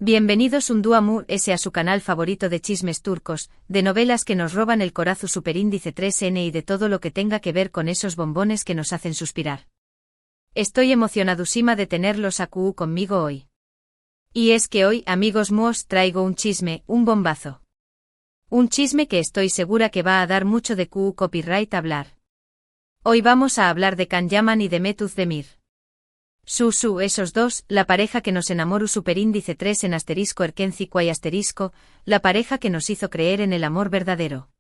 Bienvenidos un día más a su canal favorito de chismes turcos, de novelas que nos roban el corazón superíndice 3N y de todo lo que tenga que ver con esos bombones que nos hacen suspirar. Estoy emocionadísima de tenerlos aquí conmigo hoy. Y es que hoy, amigos míos, traigo un chisme, un bombazo. Un chisme que estoy segura que va a dar mucho de copyright hablar. Hoy vamos a hablar de Can Yaman y de Mehmet Özdemir. Esos dos, la pareja que nos enamoró superíndice 3 en asterisco erkencico y asterisco, la pareja que nos hizo creer en el amor verdadero.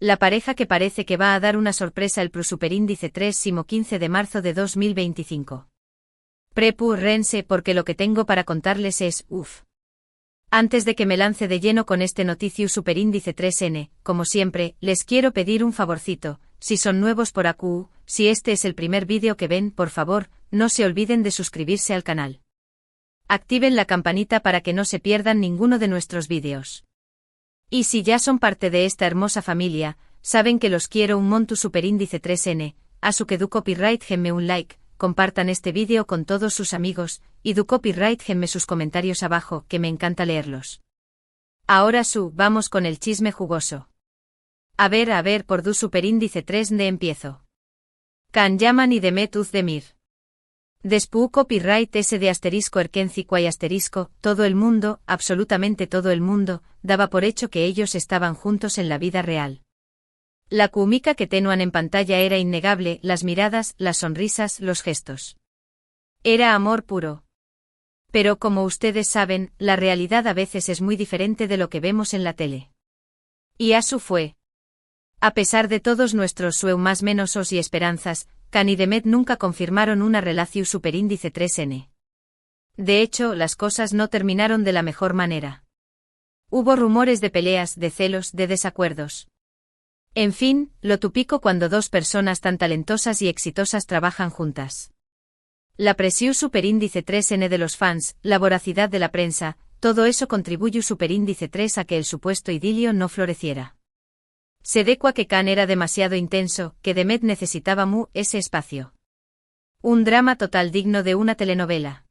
La pareja que parece que va a dar una sorpresa el superíndice 3 15 de marzo de 2025. Prepárense porque lo que tengo para contarles es, Antes de que me lance de lleno con este noticio superíndice 3N, como siempre, les quiero pedir un favorcito, si son nuevos por aquí, si este es el primer vídeo que ven, por favor, no se olviden de suscribirse al canal. Activen la campanita para que no se pierdan ninguno de nuestros vídeos. Y si ya son parte de esta hermosa familia, saben que los quiero un montón superíndice 3N, a su que du copyright genme un like, compartan este vídeo con todos sus amigos, y du copyright genme sus comentarios abajo, que me encanta leerlos. Ahora vamos con el chisme jugoso. A ver, por du superíndice 3N empiezo. Can Yaman y Mehmet Özdemir. Después copyright ese de asterisco erkencico y asterisco, todo el mundo, absolutamente todo el mundo, daba por hecho que ellos estaban juntos en la vida real. La química que tenían en pantalla era innegable, las miradas, las sonrisas, los gestos. Era amor puro. Pero como ustedes saben, la realidad a veces es muy diferente de lo que vemos en la tele. Y así fue. A pesar de todos nuestros más menosos y esperanzas, Can y Mehmet nunca confirmaron una relación superíndice 3N. De hecho, las cosas no terminaron de la mejor manera. Hubo rumores de peleas, de celos, de desacuerdos. En fin, lo típico cuando dos personas tan talentosas y exitosas trabajan juntas. La presión superíndice 3N de los fans, la voracidad de la prensa, todo eso contribuyó superíndice 3 a que el supuesto idilio no floreciera. Se decua que Can era demasiado intenso, que Mehmet necesitaba ese espacio. Un drama total digno de una telenovela.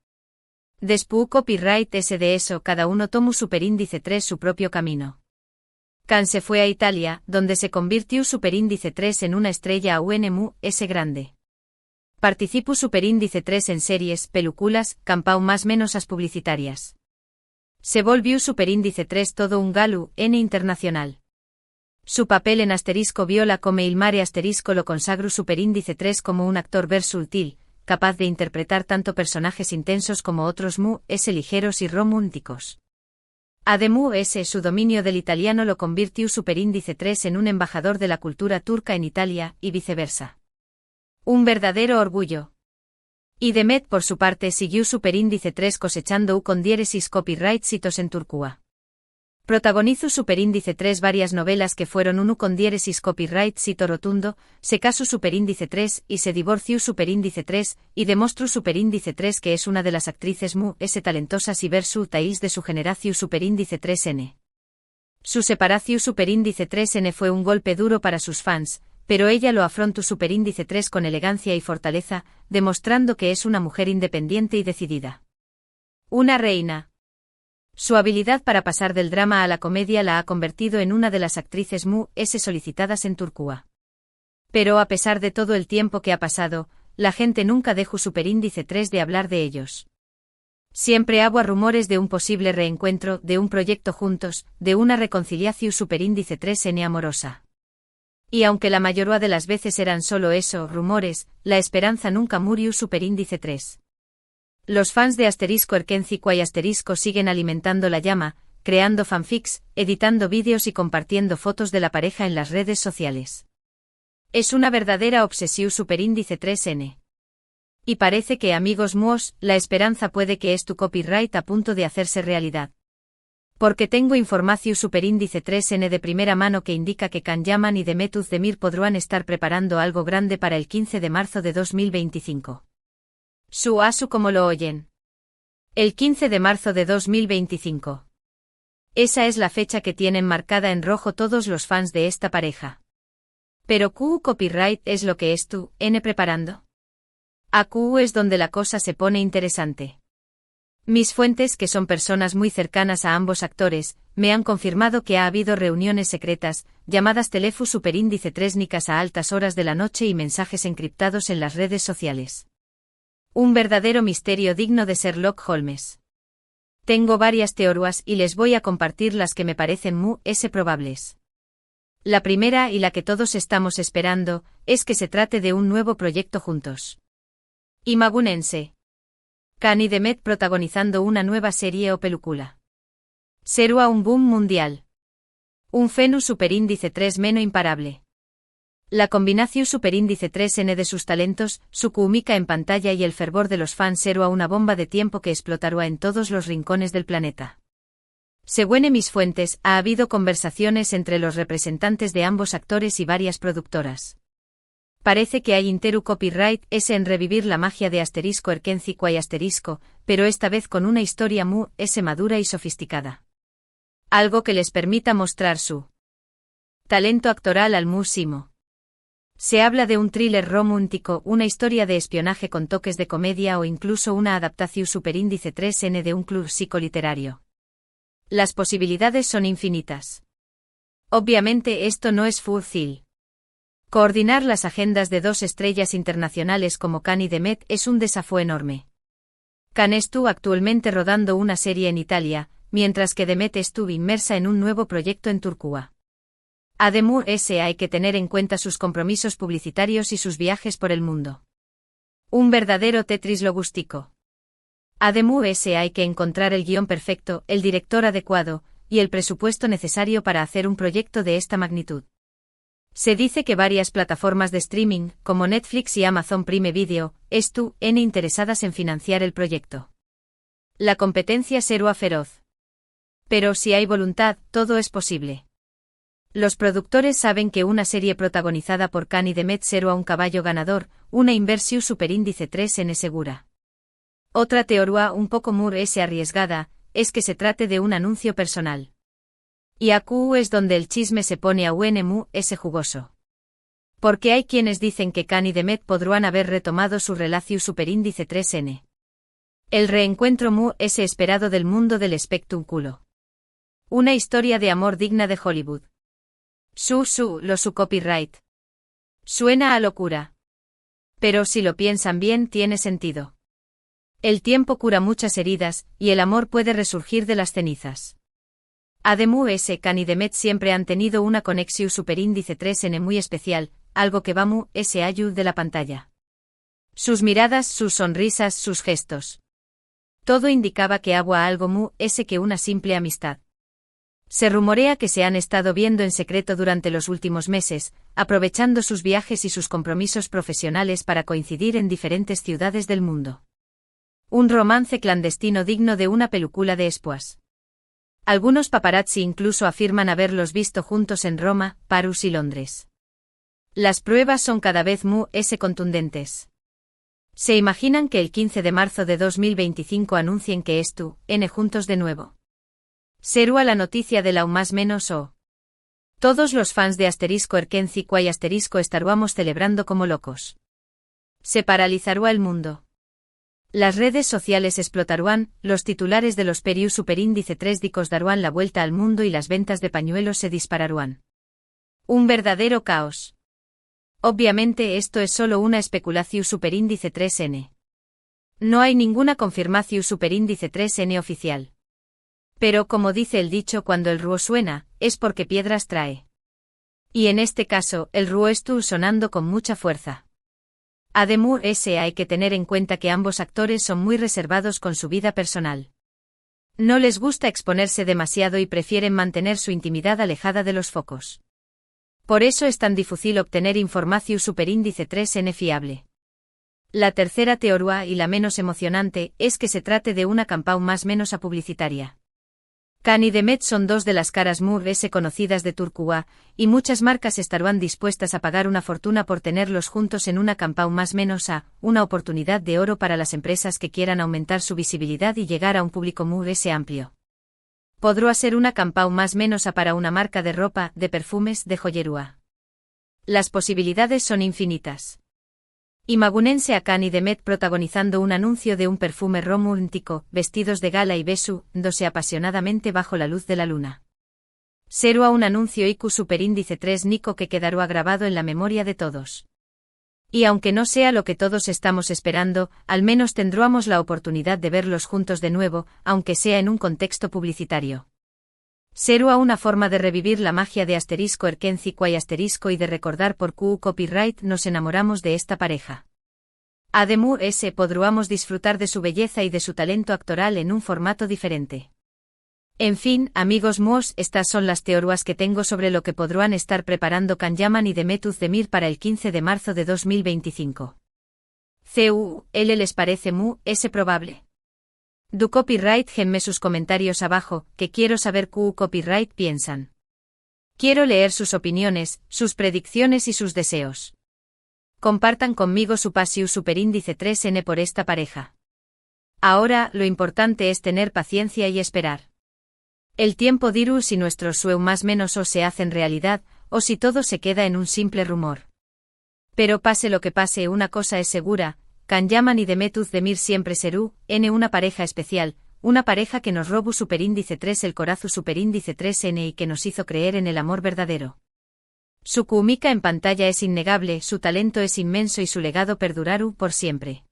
Después copyright ese de eso, cada uno tomó superíndice 3 su propio camino. Can se fue a Italia, donde se convirtió superíndice 3 en una estrella ese grande. Participó superíndice 3 en series, películas, campau más menos as publicitarias. Se volvió superíndice 3 todo un galu, internacional. Su papel en asterisco viola come il mare asterisco lo consagru superíndice 3 como un actor versátil, capaz de interpretar tanto personajes intensos como otros ese ligeros y románticos. Además su dominio del italiano lo convirtió superíndice 3 en un embajador de la cultura turca en Italia, y viceversa. Un verdadero orgullo. Y Mehmet por su parte siguió superíndice 3 cosechando con diéresis copyright citos en Turcúa. Protagonizó superíndice 3 varias novelas que fueron uno con diéresis copyright cito rotundo, se casó superíndice 3 y se divorció superíndice 3, y demostró superíndice 3 que es una de las actrices ese talentosas y versútiles de su generación superíndice 3N. Su separación superíndice 3N fue un golpe duro para sus fans, pero ella lo afrontó superíndice 3 con elegancia y fortaleza, demostrando que es una mujer independiente y decidida. Una reina. Su habilidad para pasar del drama a la comedia la ha convertido en una de las actrices ese solicitadas en Turcúa. Pero a pesar de todo el tiempo que ha pasado, la gente nunca dejó superíndice 3 de hablar de ellos. Siempre había rumores de un posible reencuentro, de un proyecto juntos, de una reconciliación superíndice 3N amorosa. Y aunque la mayoría de las veces eran solo eso, rumores, la esperanza nunca murió superíndice 3. Los fans de asterisco erkencico y asterisco siguen alimentando la llama, creando fanfics, editando vídeos y compartiendo fotos de la pareja en las redes sociales. Es una verdadera obsesión superíndice 3N. Y parece que, amigos míos, la esperanza puede que es tu copyright a punto de hacerse realidad. Porque tengo información superíndice 3N de primera mano que indica que Can Yaman y Mehmet Özdemir podrán estar preparando algo grande para el 15 de marzo de 2025. Como lo oyen. El 15 de marzo de 2025. Esa es la fecha que tienen marcada en rojo todos los fans de esta pareja. Pero copyright es lo que es preparando. Aquí es donde la cosa se pone interesante. Mis fuentes, que son personas muy cercanas a ambos actores, me han confirmado que ha habido reuniones secretas, llamadas Telefus superíndice 3 nicas a altas horas de la noche y mensajes encriptados en las redes sociales. Un verdadero misterio digno de Sherlock Holmes. Tengo varias teorías y les voy a compartir las que me parecen muy probables. La primera, y la que todos estamos esperando, es que se trate de un nuevo proyecto juntos. Imagínense. Khan y Demet protagonizando una nueva serie o película. Será un boom mundial. Un Fenus superíndice 3 menos imparable. La combinación superíndice 3N de sus talentos, su química en pantalla y el fervor de los fans será una bomba de tiempo que explotará en todos los rincones del planeta. Según mis fuentes, ha habido conversaciones entre los representantes de ambos actores y varias productoras. Parece que hay interu copyright en revivir la magia de *Erkencico y *, pero esta vez con una historia muy madura y sofisticada. Algo que les permita mostrar su talento actoral al máximo. Se habla de un thriller romántico, una historia de espionaje con toques de comedia o incluso una adaptación superíndice 3N de un clásico literario. Las posibilidades son infinitas. Obviamente esto no es fácil. Coordinar las agendas de dos estrellas internacionales como Khan y Demet es un desafío enorme. Khan estuvo actualmente rodando una serie en Italia, mientras que Demet estuvo inmersa en un nuevo proyecto en Turquía. Además, hay que tener en cuenta sus compromisos publicitarios y sus viajes por el mundo. Un verdadero Tetris logístico. Además, hay que encontrar el guión perfecto, el director adecuado, y el presupuesto necesario para hacer un proyecto de esta magnitud. Se dice que varias plataformas de streaming, como Netflix y Amazon Prime Video, están interesadas en financiar el proyecto. La competencia será feroz. Pero si hay voluntad, todo es posible. Los productores saben que una serie protagonizada por Khan y Demet será un caballo ganador, una inversión superíndice 3N segura. Otra teoría un poco más arriesgada, es que se trate de un anuncio personal. Y aquí es donde el chisme se pone aún jugoso. Porque hay quienes dicen que Khan y Demet podrán haber retomado su relación superíndice 3N. El reencuentro esperado del mundo del espectáculo. Una historia de amor digna de Hollywood. Su copyright. Suena a locura. Pero si lo piensan bien, tiene sentido. El tiempo cura muchas heridas, y el amor puede resurgir de las cenizas. Además, Khan y Demet siempre han tenido una conexión superíndice 3N muy especial, algo que va muy allá de la pantalla. Sus miradas, sus sonrisas, sus gestos. Todo indicaba que había algo muy que una simple amistad. Se rumorea que se han estado viendo en secreto durante los últimos meses, aprovechando sus viajes y sus compromisos profesionales para coincidir en diferentes ciudades del mundo. Un romance clandestino digno de una película de espías. Algunos paparazzi incluso afirman haberlos visto juntos en Roma, París y Londres. Las pruebas son cada vez muy contundentes. ¿Se imaginan que el 15 de marzo de 2025 anuncien que están juntos de nuevo? Será la noticia de la más menos o. Todos los fans de Erkencico y estaríamos celebrando como locos. Se paralizará el mundo. Las redes sociales explotarán, los titulares de los periódicos superíndice 3 dicos darán la vuelta al mundo y las ventas de pañuelos se dispararán. Un verdadero caos. Obviamente esto es solo una especulación superíndice 3N. No hay ninguna confirmación superíndice 3N oficial. Pero como dice el dicho, cuando el ruo suena, es porque piedras trae. Y en este caso, el ruo estuvo sonando con mucha fuerza. Además, hay que tener en cuenta que ambos actores son muy reservados con su vida personal. No les gusta exponerse demasiado y prefieren mantener su intimidad alejada de los focos. Por eso es tan difícil obtener información superíndice 3N fiable. La tercera teoría y la menos emocionante es que se trate de una campaña más menos publicitaria. Khan y Demet son dos de las caras muy conocidas de Turquía, y muchas marcas estarán dispuestas a pagar una fortuna por tenerlos juntos en una campaña más menos una oportunidad de oro para las empresas que quieran aumentar su visibilidad y llegar a un público muy amplio. Podrá ser una campaña más menos para una marca de ropa, de perfumes, de joyería. Las posibilidades son infinitas. Imagúnense a Can y Demet protagonizando un anuncio de un perfume romántico, vestidos de gala y besándose apasionadamente bajo la luz de la luna. Será un anuncio IQ superíndice 3 Nico que quedará grabado en la memoria de todos. Y aunque no sea lo que todos estamos esperando, al menos tendremos la oportunidad de verlos juntos de nuevo, aunque sea en un contexto publicitario. Será una forma de revivir la magia de Erkencico y de recordar por qué copyright nos enamoramos de esta pareja. Además, podremos disfrutar de su belleza y de su talento actoral en un formato diferente. En fin, amigos míos, estas son las teorías que tengo sobre lo que podrán estar preparando Can Yaman y Demet Özdemir para el 15 de marzo de 2025. ¿Les parece probable? Du copyright genme sus comentarios abajo, que quiero saber qué copyright piensan. Quiero leer sus opiniones, sus predicciones y sus deseos. Compartan conmigo su pasión superíndice 3N por esta pareja. Ahora, lo importante es tener paciencia y esperar. El tiempo dirá si nuestros sueños más menos o se hacen realidad, o si todo se queda en un simple rumor. Pero pase lo que pase, una cosa es segura, Can Yaman y Demet Özdemir siempre serán una pareja especial, una pareja que nos robó superíndice 3 el corazón superíndice 3N y que nos hizo creer en el amor verdadero. Su química en pantalla es innegable, su talento es inmenso y su legado perdurará por siempre.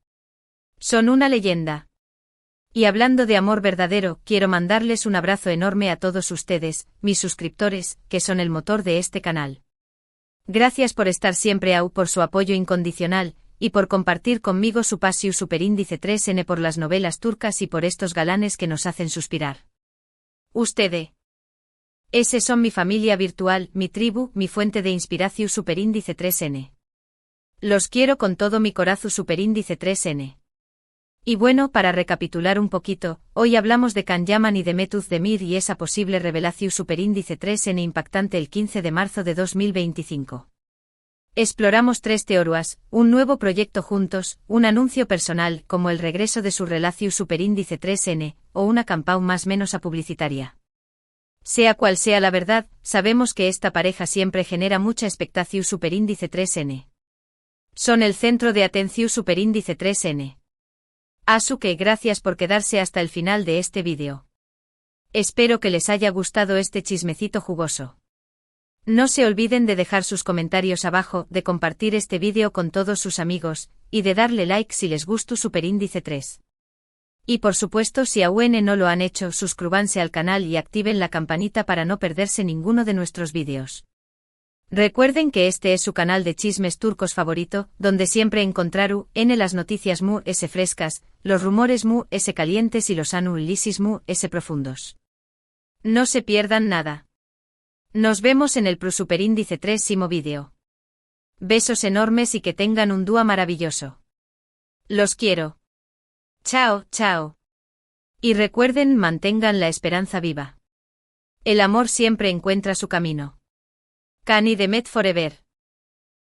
Son una leyenda. Y hablando de amor verdadero, quiero mandarles un abrazo enorme a todos ustedes, mis suscriptores, que son el motor de este canal. Gracias por estar siempre por su apoyo incondicional, y por compartir conmigo su pasión superíndice 3N por las novelas turcas y por estos galanes que nos hacen suspirar. Ustedes. Ese son mi familia virtual, mi tribu, mi fuente de inspiración superíndice 3N. Los quiero con todo mi corazón superíndice 3N. Y bueno, para recapitular un poquito, hoy hablamos de Can Yaman y Demet Özdemir y esa posible revelación superíndice 3N impactante el 15 de marzo de 2025. Exploramos 3 teorías, un nuevo proyecto juntos, un anuncio personal como el regreso de su relación superíndice 3N, o una campaña más menos publicitaria. Sea cual sea la verdad, sabemos que esta pareja siempre genera mucha expectación superíndice 3N. Son el centro de atención superíndice 3N. Así que gracias por quedarse hasta el final de este vídeo. Espero que les haya gustado este chismecito jugoso. No se olviden de dejar sus comentarios abajo, de compartir este vídeo con todos sus amigos, y de darle like si les gustó superíndice 3. Y por supuesto si aún no lo han hecho, suscríbanse al canal y activen la campanita para no perderse ninguno de nuestros vídeos. Recuerden que este es su canal de chismes turcos favorito, donde siempre encontrarán las noticias frescas, los rumores calientes y los análisis profundos. No se pierdan nada. Nos vemos en el superíndice 3º vídeo. Besos enormes y que tengan un día maravilloso. Los quiero. Chao, chao. Y recuerden, mantengan la esperanza viva. El amor siempre encuentra su camino. Can y Demet forever.